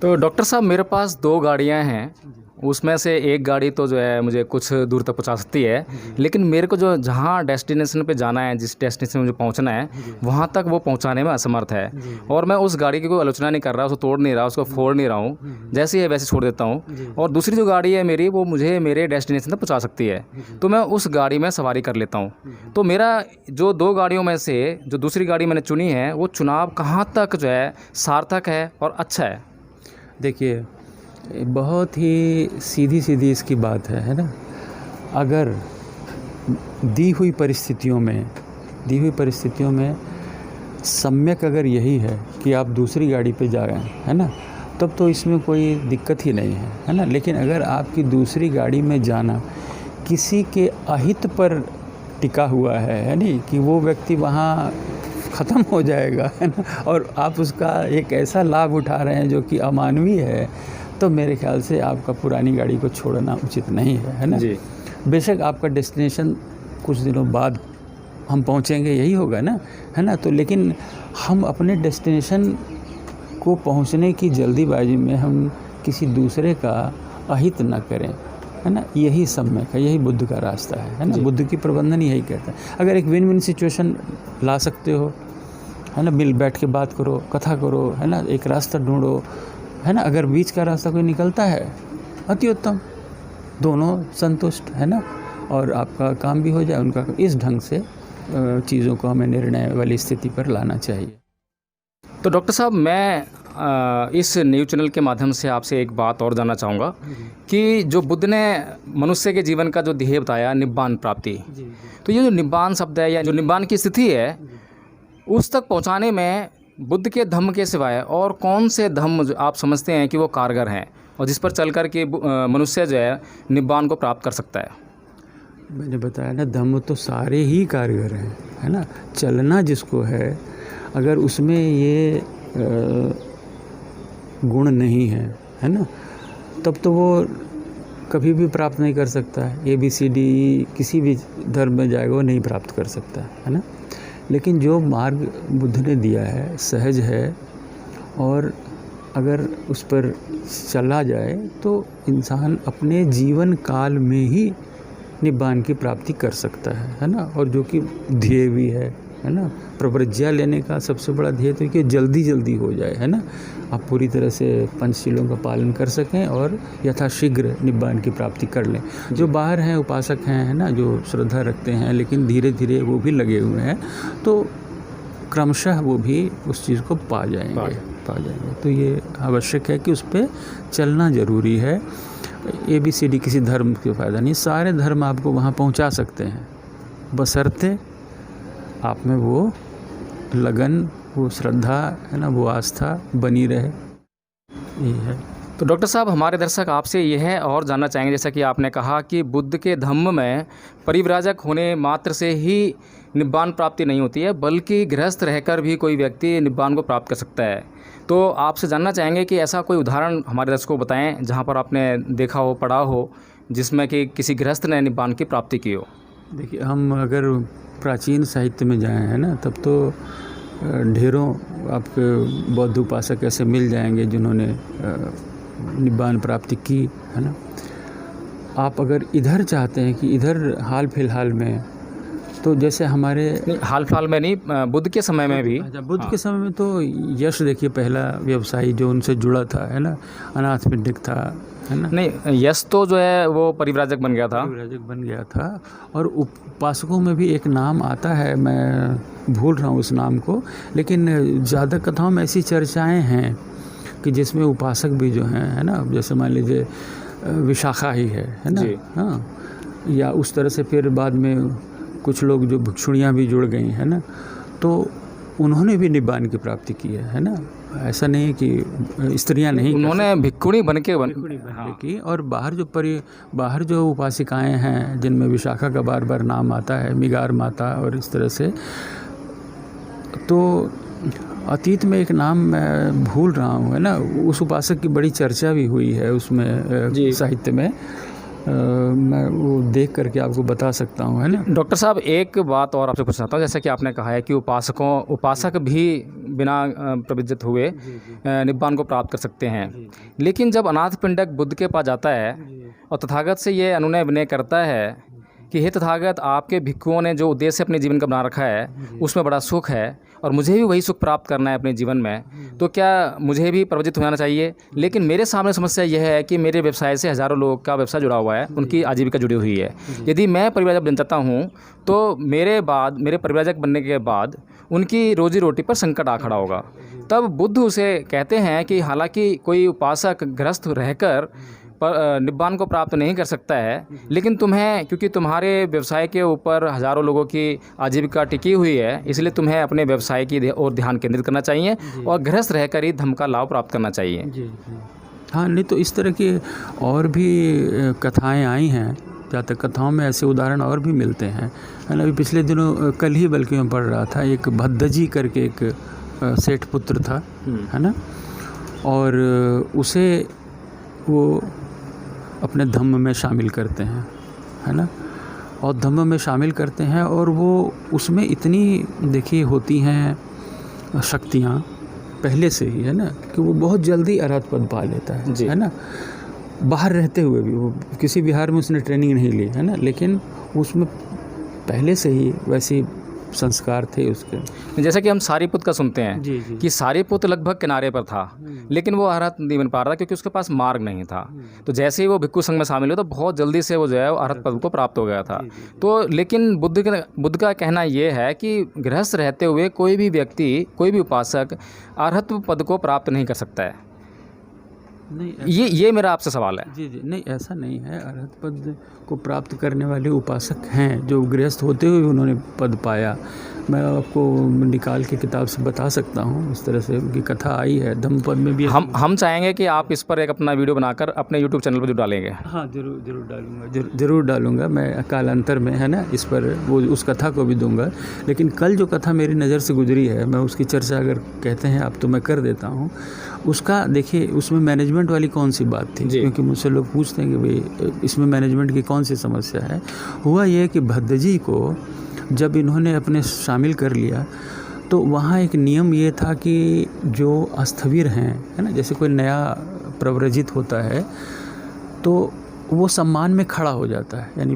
तो डॉक्टर साहब मेरे पास 2 गाड़ियाँ हैं, उसमें से एक गाड़ी तो जो है मुझे कुछ दूर तक पहुँचा सकती है, लेकिन मेरे को जो जहाँ डेस्टिनेशन पे जाना है, जिस डेस्टिनेशन में मुझे पहुँचना है, वहाँ तक वो पहुँचाने में असमर्थ है। और मैं उस गाड़ी की कोई आलोचना नहीं कर रहा, उसको तोड़ नहीं रहा, उसको फोड़ नहीं रहा हूँ, जैसे ही है वैसे छोड़ देता हूँ। और दूसरी जो गाड़ी है मेरी, वो मुझे मेरे डेस्टिनेशन तक पहुँचा सकती है, तो मैं उस गाड़ी में सवारी कर लेता हूँ। तो मेरा जो 2 गाड़ियों में से जो दूसरी गाड़ी मैंने चुनी है, वो चुनाव कहाँ तक जो है सार्थक है और अच्छा है? देखिए, बहुत ही सीधी इसकी बात है ना। अगर दी हुई परिस्थितियों में सम्यक अगर यही है कि आप दूसरी गाड़ी पे जा रहे हैं, है ना, तब तो इसमें कोई दिक्कत ही नहीं है ना। लेकिन अगर आपकी दूसरी गाड़ी में जाना किसी के अहित पर टिका हुआ है नहीं, कि वो व्यक्ति वहाँ ख़त्म हो जाएगा, है ना, और आप उसका एक ऐसा लाभ उठा रहे हैं जो कि अमानवीय है, तो मेरे ख्याल से आपका पुरानी गाड़ी को छोड़ना उचित नहीं है ना जी। बेशक आपका डेस्टिनेशन कुछ दिनों बाद हम पहुंचेंगे, यही होगा ना, है ना। तो लेकिन हम अपने डेस्टिनेशन को पहुंचने की जल्दीबाजी में हम किसी दूसरे का अहित न करें, है ना। यही सम्यक है, यही बुद्ध का रास्ता है ना। बुद्ध की प्रबंधन यही कहता है। अगर एक विन विन सिचुएशन ला सकते हो, है ना, मिल बैठ के बात करो, कथा करो, है ना, एक रास्ता ढूंढो, है ना। अगर बीच का रास्ता कोई निकलता है, अति उत्तम, दोनों संतुष्ट, है ना, और आपका काम भी हो जाए उनका। इस ढंग से चीज़ों को हमें निर्णय वाली स्थिति पर लाना चाहिए। तो डॉक्टर साहब मैं इस न्यूज़ चैनल के माध्यम से आपसे एक बात और जानना चाहूँगा कि जो बुद्ध ने मनुष्य के जीवन का जो ध्येय बताया, निब्बान प्राप्ति, तो ये जो निब्बान शब्द है या जो निब्बान की स्थिति है, उस तक पहुँचाने में बुद्ध के धम्म के सिवाय और कौन से धम्म आप समझते हैं कि वो कारगर हैं और जिस पर चल कर के मनुष्य जो है निब्बान को प्राप्त कर सकता है? मैंने बताया ना, धम्म तो सारे ही कारगर हैं, है ना। चलना जिसको है, अगर उसमें ये गुण नहीं है ना, तब तो वो कभी भी प्राप्त नहीं कर सकता है। ABCD किसी भी धर्म में जाएगा वो नहीं प्राप्त कर सकता है ना। लेकिन जो मार्ग बुद्ध ने दिया है सहज है, और अगर उस पर चला जाए तो इंसान अपने जीवन काल में ही निब्बान की प्राप्ति कर सकता है ना। और जो कि ध्येय भी है ना। प्रव्रज्या लेने का सबसे बड़ा ध्येय तो कि जल्दी हो जाए, है ना, आप पूरी तरह से पंचशीलों का पालन कर सकें और यथाशीघ्र निब्बान की प्राप्ति कर लें। जो बाहर हैं, उपासक हैं, है ना, जो श्रद्धा रखते हैं लेकिन धीरे वो भी लगे हुए हैं, तो क्रमशः वो भी उस चीज़ को पा जाएंगे। तो ये आवश्यक है कि उस पर चलना ज़रूरी है। ABCD किसी धर्म का फ़ायदा नहीं, सारे धर्म आपको वहाँ पहुँचा सकते हैं, बशर्ते आप में वो लगन, वो श्रद्धा, है ना, वो आस्था बनी रहे। ये है। तो डॉक्टर साहब, हमारे दर्शक आपसे यह है और जानना चाहेंगे, जैसा कि आपने कहा कि बुद्ध के धम्म में परिव्राजक होने मात्र से ही निब्बान प्राप्ति नहीं होती है, बल्कि गृहस्थ रहकर भी कोई व्यक्ति निब्बान को प्राप्त कर सकता है। तो आपसे जानना चाहेंगे कि ऐसा कोई उदाहरण हमारे दर्शकों को बताएं जहाँ पर आपने देखा हो, पढ़ा हो, जिसमें कि किसी गृहस्थ ने निब्बान की प्राप्ति की हो। देखिए, हम अगर प्राचीन साहित्य में जाएं, है ना, तब तो ढेरों आपके बौद्ध उपासक ऐसे मिल जाएंगे जिन्होंने निब्बान प्राप्ति की, है ना। आप अगर इधर चाहते हैं कि इधर हाल फिलहाल में, तो जैसे हमारे हाल फिलहाल में नहीं, बुद्ध के समय में भी। बुद्ध के समय में तो यश, देखिए, पहला व्यवसायी जो उनसे जुड़ा था, है ना, अनाथ पिंडिक था, है ना। नहीं, यश तो जो है वो परिव्राजक बन गया था। और उपासकों में भी एक नाम आता है, मैं भूल रहा हूँ उस नाम को, लेकिन ज़्यादा कथाओं में ऐसी चर्चाएं हैं कि जिसमें उपासक भी जो हैं, है ना, जैसे मान लीजिए विशाखा ही है ना। हाँ, या उस तरह से फिर बाद में कुछ लोग जो भिक्षुणियाँ भी जुड़ गई, है ना, तो उन्होंने भी निब्बान की प्राप्ति की है ना। ऐसा नहीं कि स्त्रियां नहीं, उन्होंने भिक्षुणी बन के की। और बाहर जो उपासिकाएं हैं, जिनमें विशाखा का बार बार नाम आता है, मिगार माता और इस तरह से, तो अतीत में एक नाम मैं भूल रहा हूँ, है ना, उस उपासक की बड़ी चर्चा भी हुई है उसमें साहित्य में। मैं वो देख करके आपको बता सकता हूँ, है ना। डॉक्टर साहब, एक बात और आपसे पूछना चाहता हूँ, जैसा कि आपने कहा है कि उपासक भी बिना प्रवृत्त हुए निब्बान को प्राप्त कर सकते हैं, लेकिन जब अनाथ पिंडक बुद्ध के पास जाता है और तथागत से ये अनुनय विनय करता है कि हे तथागत, आपके भिक्षुओं ने जो उद्देश्य अपने जीवन का बना रखा है उसमें बड़ा सुख है और मुझे भी वही सुख प्राप्त करना है अपने जीवन में, तो क्या मुझे भी प्रवृत्त हो जाना चाहिए? लेकिन मेरे सामने समस्या यह है कि मेरे व्यवसाय से हज़ारों लोगों का व्यवसाय जुड़ा हुआ है, उनकी आजीविका जुड़ी हुई है। यदि मैं परिव्राजक बन जाता हूँ तो मेरे परिव्राजक बनने के बाद उनकी रोजी रोटी पर संकट आ खड़ा होगा। तब बुद्ध उसे कहते हैं कि हालांकि कोई उपासक गृहस्थ रहकर निब्बान को प्राप्त नहीं कर सकता है, लेकिन तुम्हें, क्योंकि तुम्हारे व्यवसाय के ऊपर हज़ारों लोगों की आजीविका टिकी हुई है, इसलिए तुम्हें अपने व्यवसाय की ओर ध्यान केंद्रित करना चाहिए और गृहस्थ रहकर ही धर्म का लाभ प्राप्त करना चाहिए। जी। हाँ, नहीं तो इस तरह की और भी कथाएं आई हैं, जातक कथाओं में ऐसे उदाहरण और भी मिलते हैं, है ना। अभी पिछले दिनों, कल ही बल्कि मैं पढ़ रहा था, एक भद्दजी करके एक सेठ पुत्र था, है ना, और उसे वो अपने धम्म में शामिल करते हैं, है ना, और धम्म में शामिल करते हैं और वो उसमें इतनी देखिए होती हैं शक्तियाँ पहले से ही, है ना, कि वो बहुत जल्दी अरहत पद पा लेता है ना। बाहर रहते हुए भी, वो किसी विहार में उसने ट्रेनिंग नहीं ली, है ना, लेकिन उसमें पहले से ही वैसी संस्कार थे उसके। जैसा कि हम सारीपुत का सुनते हैं जी। कि सारीपुत लगभग किनारे पर था, लेकिन वो अरहत नहीं बन पा रहा था क्योंकि उसके पास मार्ग नहीं था। तो जैसे ही वो भिक्षु संघ में शामिल हुआ तो बहुत जल्दी से वो जो है अरहत पद को प्राप्त हो गया था। तो लेकिन बुद्ध का कहना ये है कि गृहस्थ रहते हुए कोई भी व्यक्ति, कोई भी उपासक अरहत पद को प्राप्त नहीं कर सकता है। नहीं, ये मेरा आपसे सवाल है। जी, नहीं, ऐसा नहीं है। अरहत पद को प्राप्त करने वाले उपासक हैं जो गृहस्थ होते हुए उन्होंने पद पाया। मैं आपको निकाल के किताब से बता सकता हूँ, इस तरह से की कथा आई है। धम्मपद में भी हम चाहेंगे कि आप इस पर एक अपना वीडियो बनाकर अपने यूट्यूब चैनल पर जो डालेंगे। हाँ, जरूर डालूँगा मैं कालांतर में, है ना, इस पर वो उस कथा को भी दूंगा। लेकिन कल जो कथा मेरी नज़र से गुजरी है, मैं उसकी चर्चा अगर कहते हैं आप तो मैं कर देता हूँ। उसका देखिए, उसमें मैनेजमेंट वाली कौन सी बात थी, क्योंकि मुझसे लोग पूछते हैं कि भाई इसमें मैनेजमेंट की कौन सी समस्या है। हुआ ये कि भद्दजी को जब इन्होंने अपने शामिल कर लिया तो वहाँ एक नियम ये था कि जो अस्थविर हैं, है ना, जैसे कोई नया प्रव्रजित होता है तो वो सम्मान में खड़ा हो जाता है, यानी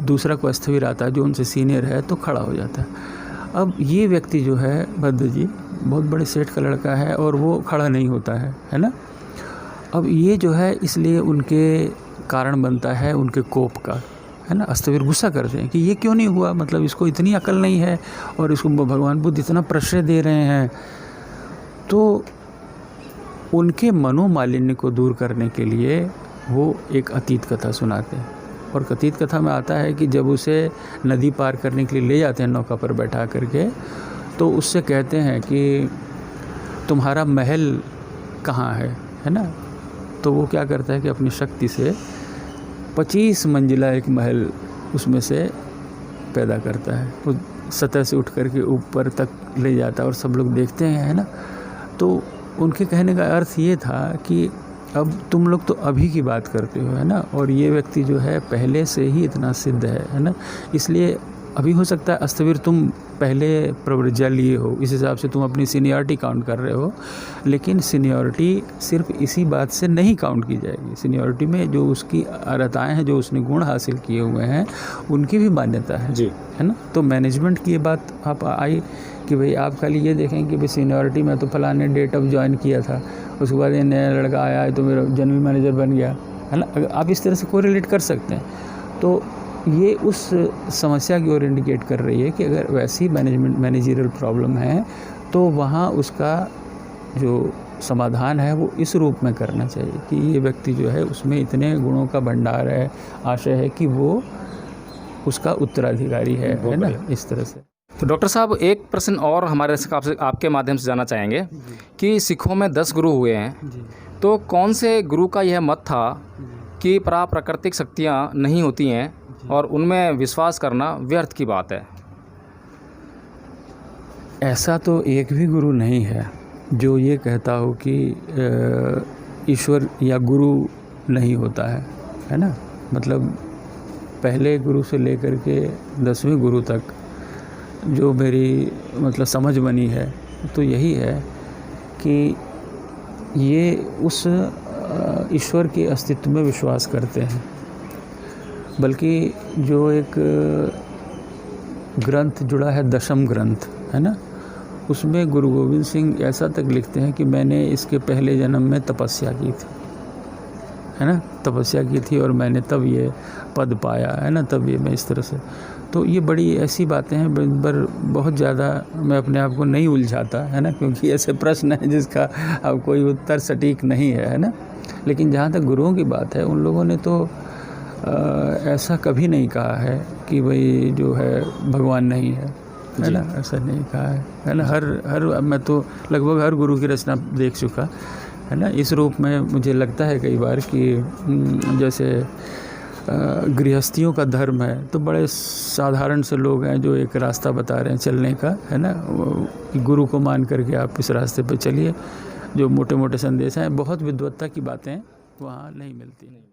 दूसरा कोई अस्थविर आता है जो उनसे सीनियर है तो खड़ा हो जाता है। अब ये व्यक्ति जो है भद्दजी बहुत बड़े सेठ का लड़का है और वो खड़ा नहीं होता है ना। अब ये जो है इसलिए उनके कारण बनता है उनके कोप का, है ना। अस्थविर गुस्सा करते हैं कि ये क्यों नहीं हुआ, मतलब इसको इतनी अकल नहीं है और इसको भगवान बुद्ध इतना प्रश्रय दे रहे हैं। तो उनके मनोमालिन्य को दूर करने के लिए वो एक अतीत कथा सुनाते हैं, और अतीत कथा में आता है कि जब उसे नदी पार करने के लिए ले जाते हैं नौका पर बैठा करके, तो उससे कहते हैं कि तुम्हारा महल कहाँ है ना। तो वो क्या करता है कि अपनी शक्ति से 25 मंजिला एक महल उसमें से पैदा करता है। वो सतह से उठ करके ऊपर तक ले जाता है और सब लोग देखते हैं, है ना। तो उनके कहने का अर्थ ये था कि अब तुम लोग तो अभी की बात करते हो, है ना, और ये व्यक्ति जो है पहले से ही इतना सिद्ध है ना। इसलिए अभी हो सकता है अस्थविर तुम पहले प्रव्रज्या लिए हो, इस हिसाब से तुम अपनी सीनियरिटी काउंट कर रहे हो, लेकिन सीनियरिटी सिर्फ इसी बात से नहीं काउंट की जाएगी। सीनियरिटी में जो उसकी अर्हताएँ हैं, जो उसने गुण हासिल किए हुए हैं, उनकी भी मान्यता है जी, है ना। तो मैनेजमेंट की ये बात आप आई कि भाई आप खाली ये देखें कि भाई सीनियरिटी में तो फलाने डेट ऑफ ज्वाइन किया था, उसके बाद ये नया लड़का आया तो मेरा जनरल मैनेजर बन गया, है ना। अगर आप इस तरह से कोरिलेट कर सकते हैं तो ये उस समस्या की ओर इंडिकेट कर रही है कि अगर वैसी मैनेजरियल प्रॉब्लम है तो वहाँ उसका जो समाधान है वो इस रूप में करना चाहिए कि ये व्यक्ति जो है उसमें इतने गुणों का भंडार है, आशय है कि वो उसका उत्तराधिकारी है ना, इस तरह से। तो डॉक्टर साहब, एक प्रश्न और हमारे आपके माध्यम से जानना चाहेंगे कि सिखों में 10 गुरु हुए हैं, तो कौन से गुरु का यह मत था कि प्राकृतिक शक्तियाँ नहीं होती हैं और उनमें विश्वास करना व्यर्थ की बात है? ऐसा तो एक भी गुरु नहीं है जो ये कहता हो कि ईश्वर या गुरु नहीं होता है ना। मतलब पहले गुरु से लेकर के 10वें गुरु तक जो मेरी मतलब समझ बनी है तो यही है कि ये उस ईश्वर के अस्तित्व में विश्वास करते हैं। बल्कि जो एक ग्रंथ जुड़ा है, दशम ग्रंथ है ना, उसमें गुरु गोविंद सिंह ऐसा तक लिखते हैं कि मैंने इसके पहले जन्म में तपस्या की थी, है ना, तपस्या की थी और मैंने तब ये पद पाया, है ना, तब ये मैं इस तरह से। तो ये बड़ी ऐसी बातें हैं पर बहुत ज़्यादा मैं अपने आप को नहीं उलझाता, है ना, क्योंकि ऐसे प्रश्न है जिसका अब कोई उत्तर सटीक नहीं है ना। लेकिन जहाँ तक गुरुओं की बात है, उन लोगों ने तो ऐसा कभी नहीं कहा है कि भाई जो है भगवान नहीं है ना, ऐसा नहीं कहा है ना। हर मैं तो लगभग हर गुरु की रचना देख चुका है ना। इस रूप में मुझे लगता है कई बार कि जैसे गृहस्थियों का धर्म है तो बड़े साधारण से लोग हैं जो एक रास्ता बता रहे हैं चलने का, है ना, गुरु को मान करके आप इस रास्ते पे चलिए। जो मोटे मोटे संदेश हैं, बहुत विद्वत्ता की बातें वहाँ नहीं मिलती।